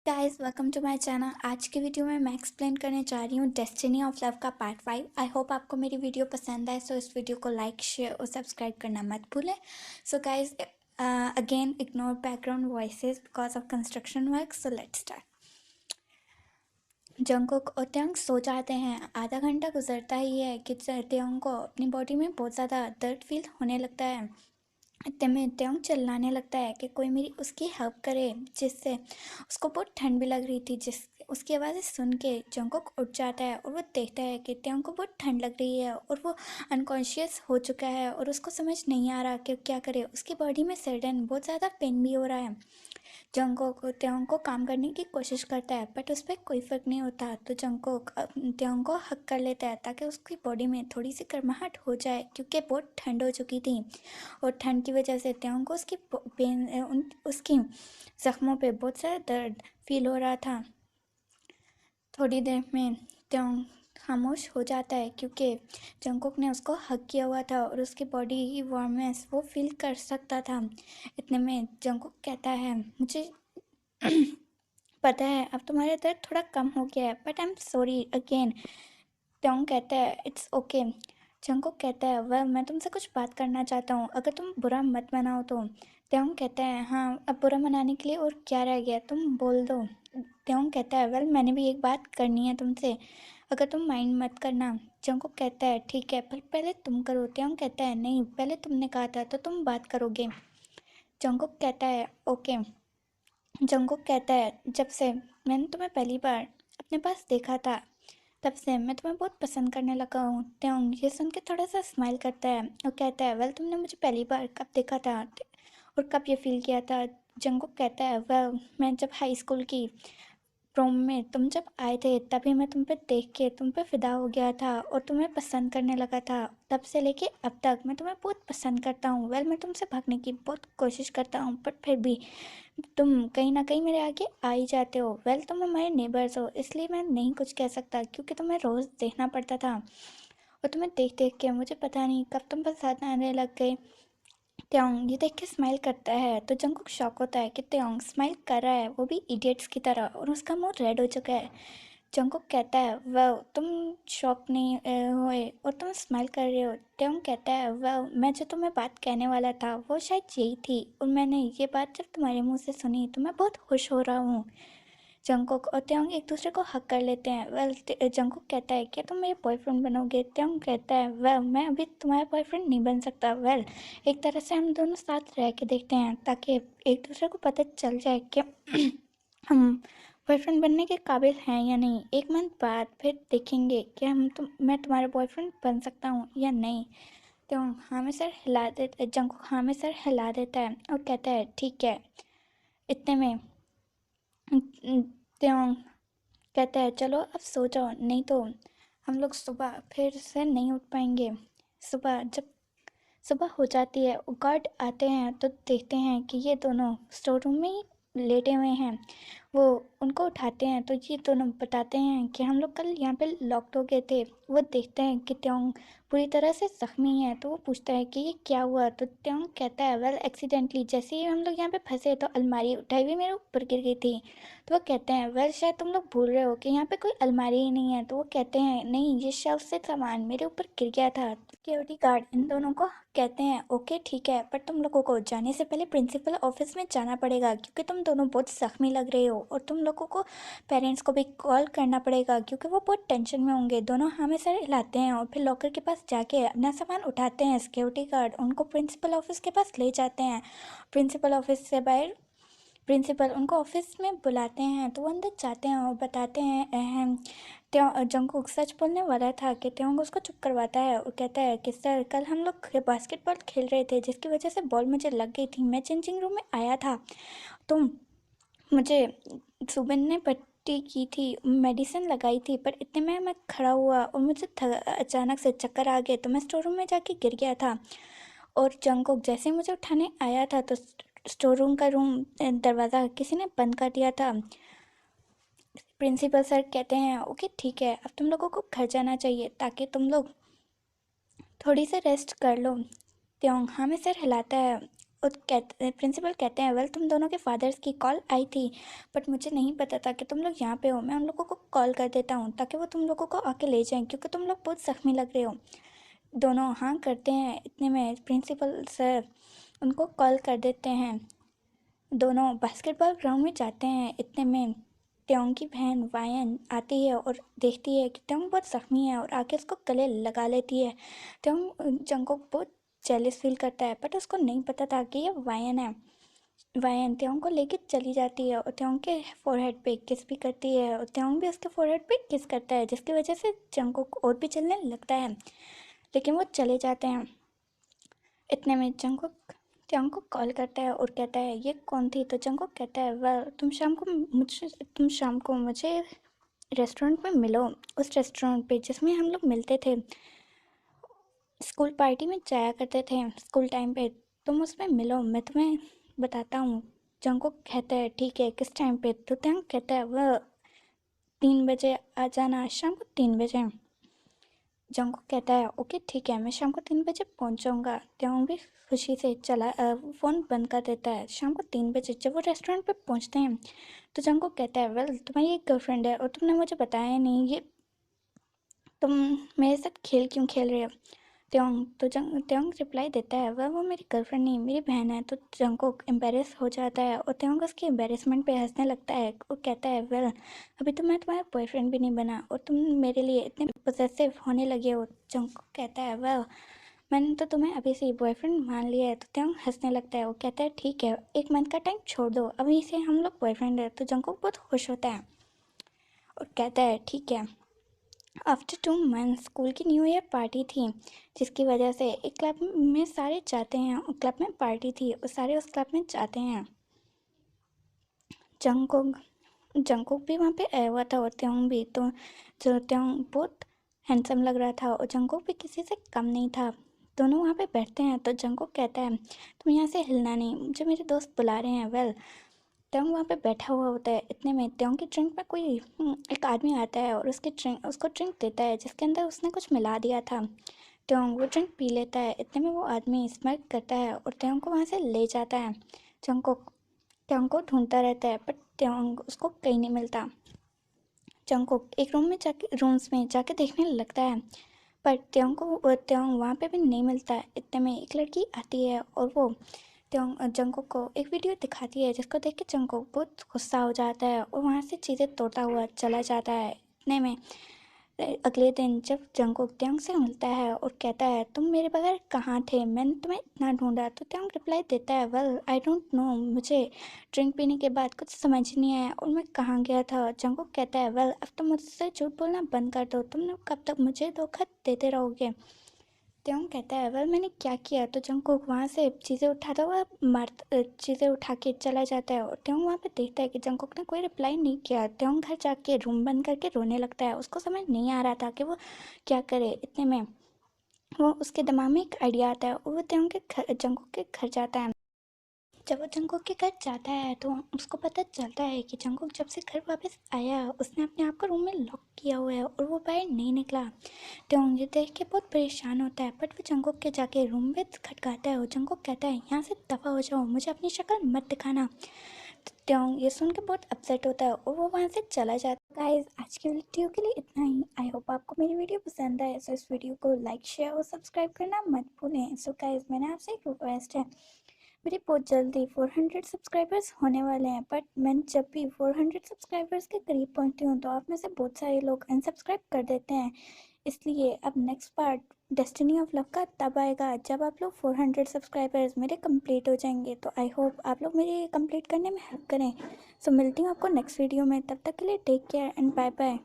Guys welcome to my channel. आज की video में मैं एक्सप्लेन करने जा रही हूँ डेस्टिनी ऑफ लव का पार्ट 5। आई होप आपको मेरी वीडियो पसंद आए, सो इस वीडियो को लाइक शेयर और सब्सक्राइब करना मत भूलें। So guys again ignore background voices because of construction work. So let's start. Jungkook और त्योंग सो जाते हैं। आधा घंटा गुजरता ही है कि त्योंग को अपनी बॉडी में बहुत ज़्यादा दर्द फील होने लगता है। इतने में त्योंग चिल्लाने लगता है कि कोई मेरी उसकी हेल्प करे, जिससे उसको बहुत ठंड भी लग रही थी। उसकी आवाज़ सुन के जंगकुक उठ जाता है और वो देखता है कि त्योंग को बहुत ठंड लग रही है और वो अनकॉन्शियस हो चुका है और उसको समझ नहीं आ रहा कि क्या करे। उसकी बॉडी में सडन बहुत ज़्यादा पेन भी हो रहा है। जंगकुक त्योंग को काम करने की कोशिश करता है बट उस पर कोई फ़र्क नहीं होता, तो जंगकुक त्योंग को हक कर लेता है ताकि उसकी बॉडी में थोड़ी सी गर्माहट हो जाए, क्योंकि बहुत ठंड हो चुकी थी और ठंड की वजह से त्योंग को उसकी उसकी ज़ख्मों पे बहुत सारा दर्द फील हो रहा था। थोड़ी देर में त्योंग खामोश हो जाता है क्योंकि जंगकुक ने उसको हक किया हुआ था और उसकी बॉडी की वार्मनेस वो फील कर सकता था। इतने में जंगकुक कहता है, मुझे पता है अब तुम्हारा दर्द थोड़ा कम हो गया है, but I am sorry again. त्योंग कहता है इट्स ओके। जंगकुक कहता है वह मैं तुमसे कुछ बात करना चाहता हूँ, अगर तुम बुरा मत मनाओ तो। त्योंग कहता है हाँ, अब बुरा मनाने के लिए और क्या रह गया, तुम बोल दो। त्योंग कहता है वेल मैंने भी एक बात करनी है तुमसे, अगर तुम माइंड मत करना। जंगकुक कहता है ठीक है, पर पहले तुम करो। त्योंग कहता है नहीं, पहले तुमने कहा था तो तुम बात करोगे। जंगकुक कहता है ओके। जंगकुक कहता है जब से मैंने तुम्हें पहली बार अपने पास देखा था तब से मैं तुम्हें बहुत पसंद करने लगा हूँ। त्योंग ये सुन के थोड़ा सा स्माइल करता है और कहता है वेल तुमने मुझे पहली बार कब देखा था और कब ये फील किया था। जंगकुक कहता है वेल मैं जब हाई स्कूल की प्रोम में तुम जब आए थे तभी मैं तुम पे देख के तुम पे फिदा हो गया था और तुम्हें पसंद करने लगा था। तब से लेके अब तक मैं तुम्हें बहुत पसंद करता हूँ। वेल मैं तुमसे भागने की बहुत कोशिश करता हूँ बट फिर भी तुम कहीं ना कहीं मेरे आगे आ ही जाते हो। वेल तुम हमारे नेबर्स हो, इसलिए मैं नहीं कुछ कह सकता क्योंकि तुम्हें रोज़ देखना पड़ता था और तुम्हें देख देख के मुझे पता नहीं कब तुम पसंद आने लग गए। त्योंग ये देख के स्माइल करता है तो जंगकुक शॉक होता है कि त्योंग स्माइल कर रहा है, वो भी इडियट्स की तरह, और उसका मुंह रेड हो चुका है। जंगकुक कहता है वाह तुम शॉक नहीं हुए और तुम स्माइल कर रहे हो। त्योंग कहता है वाह मैं जो तुम्हें बात कहने वाला था वो शायद यही थी, और मैंने ये बात जब तुम्हारे मुंह से सुनी तो मैं बहुत खुश हो रहा हूँ। जंगकुक और त्योंग एक दूसरे को हक कर लेते हैं। वेल जंगकुक कहता है क्या तुम मेरे बॉयफ्रेंड बनोगे। त्योंग कहता है वेल मैं अभी तुम्हारा बॉयफ्रेंड नहीं बन सकता। वेल एक तरह से हम दोनों साथ रह के देखते हैं ताकि एक दूसरे को पता चल जाए कि हम बॉयफ्रेंड बनने के काबिल हैं या नहीं। एक मंथ बाद फिर देखेंगे कि मैं तुम्हारा बॉयफ्रेंड बन सकता हूँ या नहीं। त्योंग हाँ में सर हिला देता जंगकुक हाँ में सर हिला देता है और कहता है ठीक है। इतने में त्योंग कहता है चलो अब सो जाओ, नहीं तो हम लोग सुबह फिर से नहीं उठ पाएंगे। जब सुबह हो जाती है और गार्ड आते हैं तो देखते हैं कि ये दोनों स्टोर रूम में ही लेटे हुए हैं। वो उनको उठाते हैं तो ये दोनों बताते हैं कि हम लोग कल यहाँ पे लॉक्ड हो गए थे। वो देखते हैं कि त्योंग पूरी तरह से ज़ख्मी है तो वो पूछता है कि ये क्या हुआ, तो त्योंग कहता है वेल एक्सीडेंटली जैसे ही हम लोग यहाँ पे फंसे तो अलमारी उठाई हुई मेरे ऊपर गिर गई थी। तो वो कहते हैं वेल शायद तुम लोग भूल रहे हो कि यहाँ पे कोई अलमारी ही नहीं है। तो वो कहते हैं नहीं, ये शेल्फ से सामान मेरे ऊपर गिर गया था। सिक्योरिटी गार्ड इन दोनों को कहते हैं ओके ठीक है, पर तुम लोगों को जाने से पहले प्रिंसिपल ऑफिस में जाना पड़ेगा क्योंकि तुम दोनों बहुत ज़ख्मी लग रहे हो, और तुम लोगों को पेरेंट्स को भी कॉल करना पड़ेगा क्योंकि वो बहुत टेंशन में होंगे। दोनों हमें सर हिलाते हैं और फिर लॉकर के पास जाके अपना सामान उठाते हैं। सिक्योरिटी गार्ड उनको प्रिंसिपल ऑफिस के पास ले जाते हैं। प्रिंसिपल ऑफिस से बाहर प्रिंसिपल उनको ऑफिस में बुलाते हैं तो वो अंदर जाते हैं और बताते हैं अहम। जंगकुक सच बोलने वाला था कि त्योंग उसको चुप करवाता है और कहता है कि सर कल हम लोग बास्केटबॉल खेल रहे थे जिसकी वजह से बॉल मुझे लग गई थी। मैं चेंजिंग रूम में आया था तो मुझे सुबिन ने पट्टी की थी, मेडिसिन लगाई थी, पर इतने में मैं खड़ा हुआ और मुझे अचानक से चक्कर आ गए तो मैं स्टोर रूम में जाके गिर गया था। और जंगकुक जैसे ही मुझे उठाने आया था तो स्टोर रूम का दरवाज़ा किसी ने बंद कर दिया था। प्रिंसिपल सर कहते हैं ओके ठीक है, अब तुम लोगों को घर जाना चाहिए ताकि तुम लोग थोड़ी सी रेस्ट कर लो। त्योंग हाँ में सर हिलाता है प्रिंसिपल कहते हैं वेल तुम दोनों के फादर्स की कॉल आई थी, बट मुझे नहीं पता था कि तुम लोग यहाँ पे हो। मैं उन लोगों को कॉल कर देता हूँ ताकि वो तुम लोगों को आके ले जाएं, क्योंकि तुम लोग बहुत जख्मी लग रहे हो। दोनों हाँ करते हैं। इतने में प्रिंसिपल सर उनको कॉल कर देते हैं। दोनों बास्केटबॉल ग्राउंड में जाते हैं। इतने में त्योंग की बहन वायन आती है और देखती है कि त्योंग बहुत ज़ख्मी है और आके उसको गले लगा लेती है। त्योंग जंगकुक बहुत जेलस फील करता है, बट उसको नहीं पता था कि ये वायन है। वायन त्योंग को लेके चली जाती है और त्योंग के फोरहेड पे किस भी करती है और त्योंग भी उसके फोरहेड पे किस करता है, जिसकी वजह से जंगकुक और भी चलने लगता है। लेकिन वो चले जाते हैं। इतने में जंगकुक त्योंग को कॉल करता है और कहता है ये कौन थी। तो जंगकुक कहता है वेल तुम शाम को मुझे रेस्टोरेंट में मिलो, उस रेस्टोरेंट पे जिसमें हम लोग मिलते थे, स्कूल पार्टी में जाया करते थे स्कूल टाइम पे। तुम उसमें मिलो, मैं तुम्हें बताता हूँ। जंगकुक कहता है ठीक है, किस टाइम पे। तो त्योंग कहता है वह 3 बजे आ जाना, शाम को 3 बजे। जंगकुक कहता है ओके ठीक है, मैं शाम को 3 बजे पहुंच जाऊंगा। त्योंग भी खुशी से फ़ोन बंद कर देता है। शाम को 3 बजे जब वो रेस्टोरेंट पे पहुंचते हैं तो जंगकुक कहता है वेल तुम्हारी एक गर्लफ्रेंड है और तुमने मुझे बताया नहीं, ये तुम मेरे साथ खेल क्यों खेल रहे हो। त्योंग रिप्लाई देता है वह वो मेरी गर्लफ्रेंड नहीं, मेरी बहन है। तो जंगकुक एम्बेरस हो जाता है और त्योंग उसके एम्बेरसमेंट पे हंसने लगता है। वो कहता है वेल अभी तो मैं तुम्हारा बॉयफ्रेंड भी नहीं बना और तुम मेरे लिए इतने पोजेसिव होने लगे हो। जंगकुक कहता है वेल मैंने तो तुम्हें अभी से ही बॉयफ्रेंड मान लिया है। तो त्योंग हंसने लगता है। वो कहता है ठीक है, 1 मंथ का टाइम छोड़ दो, अभी से हम लोग बॉयफ्रेंड है। तो जंगकुक बहुत खुश होता है और कहता है ठीक है। आफ्टर 2 मंथ स्कूल की न्यू ईयर पार्टी थी, जिसकी वजह से एक क्लब में सारे जाते हैं। क्लब में पार्टी थी और सारे उस क्लब में जाते हैं। जंगकुक जंगकुक भी वहाँ पे आया हुआ था और त्योंग भी। तो जो त्योंग बहुत हैंडसम लग रहा था और जंगकुक भी किसी से कम नहीं था। दोनों वहाँ पे बैठते हैं तो जंगकुक कहता है तुम यहाँ से हिलना नहीं, मुझे मेरे दोस्त बुला रहे हैं। वेल त्योंग वहाँ पे बैठा हुआ होता है। इतने में त्योंग की ड्रिंक में कोई एक आदमी आता है और उसको ड्रिंक देता है जिसके अंदर उसने कुछ मिला दिया था। त्योंग वो ड्रिंक पी लेता है। इतने में वो आदमी स्माइल करता है और त्योंग को वहाँ से ले जाता है। जंगकुक त्योंग को ढूंढता रहता है, बट त्योंग उसको कहीं नहीं मिलता। जंगकुक एक रूम्स में जाके देखने लगता है, पर त्योंग वहाँ पे भी नहीं मिलता है। इतने में एक लड़की आती है और वो जंगकुक को एक वीडियो दिखाती है, जिसको देख के जंगकुक बहुत गुस्सा हो जाता है और वहाँ से चीज़ें तोड़ता हुआ चला जाता है। इतने में अगले दिन जब जंगकुक त्योंग से मिलता है और कहता है तुम मेरे बगैर कहाँ थे, मैंने तुम्हें इतना ढूंढा। तो त्योंग रिप्लाई देता है वेल आई डोंट नो, मुझे ड्रिंक पीने के बाद कुछ समझ नहीं आया और मैं कहाँ गया था। जंगकुक कहता है वेल अब तुम मुझसे झूठ बोलना बंद कर दो, तुम कब तक मुझे धोखा देते रहोगे। त्योंग कहता है वेल मैंने क्या किया। तो जंगकुक वहाँ से चीज़ें उठा के चला जाता है और त्योंग वहाँ पे देखता है कि जंगकुक ने कोई रिप्लाई नहीं किया। त्योंग घर जाके रूम बंद करके रोने लगता है। उसको समझ नहीं आ रहा था कि वो क्या करे। इतने में वो उसके दिमाग में एक आइडिया आता है और वो जंगकुक के घर जाता है। जब वो जंगकुक के घर जाता है तो उसको पता चलता है कि जंगकुक जब से घर वापस आया उसने अपने आप को रूम में लॉक किया हुआ है और वो बाहर नहीं निकला। त्योंग ये देख के बहुत परेशान होता है, बट वो जंगकुक के जाके रूम में खटकाता है और जंगकुक कहता है यहाँ से दफ़ा हो जाओ, मुझे अपनी शक्ल मत दिखाना। तो त्योंग ये सुन के बहुत अपसेट होता है और वो वहाँ से चला जाता है। गाइस आज की वीडियो के लिए इतना ही। आई होप आपको मेरी वीडियो पसंद आए। सो इस वीडियो को लाइक शेयर और सब्सक्राइब करना मत भूलें। सो गाइस मैंने आपसे एक रिक्वेस्ट है, मेरे बहुत जल्दी 400 सब्सक्राइबर्स होने वाले हैं, बट मैं जब भी 400 सब्सक्राइबर्स के करीब पहुंचती हूँ तो आप में से बहुत सारे लोग अनसब्सक्राइब कर देते हैं। इसलिए अब next part destiny of love का तब आएगा जब आप लोग 400 सब्सक्राइबर्स मेरे कंप्लीट हो जाएंगे। तो आई होप आप लोग मेरे कंप्लीट करने में हेल्प करें। सो मिलती हूँ आपको नेक्स्ट वीडियो में, तब तक के लिए take care and bye bye.